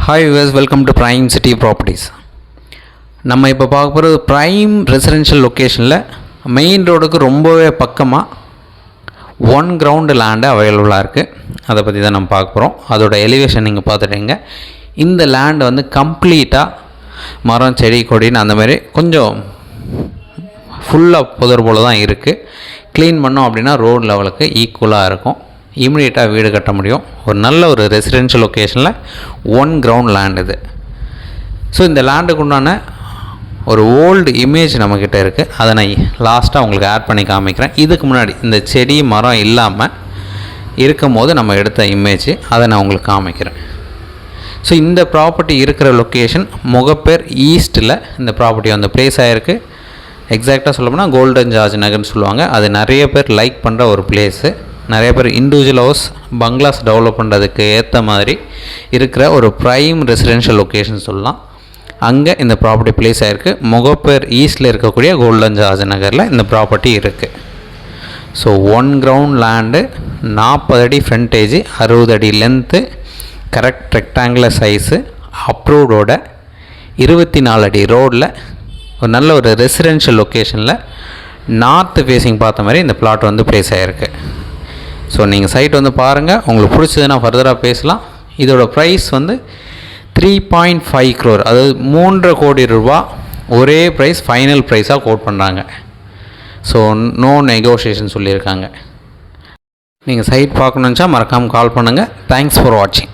Hi viewers, welcome to prime city properties. நம்ம இப்போ பார்க்க போகிறது ப்ரைம் ரெசிடென்ஷியல் லொக்கேஷனில் மெயின் ரோடுக்கு ரொம்பவே பக்கமாக 1 கிரவுண்டு லேண்டு அவைலபிளாக இருக்குது. அதை பற்றி தான் நம்ம பார்க்க போகிறோம். அதோட எலிவேஷன் நீங்கள் பார்த்துட்டீங்க. இந்த லேண்டு வந்து கம்ப்ளீட்டாக மரம் செடி கொடின்னு அந்தமாரி கொஞ்சம் ஃபுல்லாக புதர் போல் தான் இருக்குது. க்ளீன் பண்ணோம் அப்படின்னா ரோடு லெவலுக்கு ஈக்குவலாக இருக்கும். இமீடியட்டாக வீடு கட்ட முடியும். ஒரு நல்ல ஒரு ரெசிடென்ஷியல் லொக்கேஷனில் 1 கிரவுண்ட் லேண்ட் இது. ஸோ இந்த லேண்டுக்கு உண்டான ஒரு ஓல்டு இமேஜ் நம்மக்கிட்ட இருக்குது. அதை நான் லாஸ்ட்டாக உங்களுக்கு ஆட் பண்ணி காமிக்கிறேன். இதுக்கு முன்னாடி இந்த செடி மரம் இல்லாமல் இருக்கும் போது நம்ம எடுத்த இமேஜ் அதை நான் உங்களுக்கு காமிக்கிறேன். ஸோ இந்த ப்ராப்பர்ட்டி இருக்கிற லொக்கேஷன் முகப்பேர் ஈஸ்ட்டில் இந்த ப்ராப்பர்ட்டி வந்து ப்ளேஸ் ஆகிருக்கு. எக்ஸாக்டாக சொல்லப்போனால் கோல்டன் ஜார்ஜ் நகர்னு சொல்லுவாங்க. அது நிறைய பேர் லைக் பண்ணுற ஒரு பிளேஸு. நிறைய பேர் இண்டிவிஜுவல் ஹவுஸ் பங்களாஸ் டெவலப் பண்ணுறதுக்கு ஏற்ற மாதிரி இருக்கிற ஒரு ப்ரைம் ரெசிடென்ஷியல் லொக்கேஷன் சொல்லலாம். அங்கே இந்த ப்ராப்பர்ட்டி ப்ளேஸ் ஆகிருக்கு. முகப்பேர் ஈஸ்ட்டில் இருக்கக்கூடிய கோல்டன் ஜார்ஜ் நகரில் இந்த ப்ராப்பர்ட்டி இருக்குது. ஸோ 1 கிரவுண்ட் லேண்டு, 40 அடி ஃப்ரண்டேஜ், 60 அடி லென்த்து, கரெக்ட் ரெக்டாங்குலர் சைஸு, அப்ரூவ்டோட 24 அடி ரோடில் ஒரு நல்ல ஒரு ரெசிடென்ஷியல் லொக்கேஷனில் நார்த்து ஃபேஸிங் பார்த்த மாதிரி இந்த பிளாட் வந்து ப்ளேஸ் ஆகிருக்கு. ஸோ நீங்கள் சைட் வந்து பாருங்கள். உங்களுக்கு பிடிச்சதுன்னா ஃபர்தராக பேசலாம். இதோட ப்ரைஸ் வந்து 3.5 crore, அதாவது 3.5 கோடி ரூபா ஒரே ப்ரைஸ் ஃபைனல் ப்ரைஸாக கோட் பண்ணுறாங்க. ஸோ நோ நெகோஷியேஷன் சொல்லியிருக்காங்க. நீங்கள் சைட் பார்க்கணுன்னு மறக்காமல் கால் பண்ணுங்கள். தேங்க்ஸ் ஃபார் வாட்சிங்.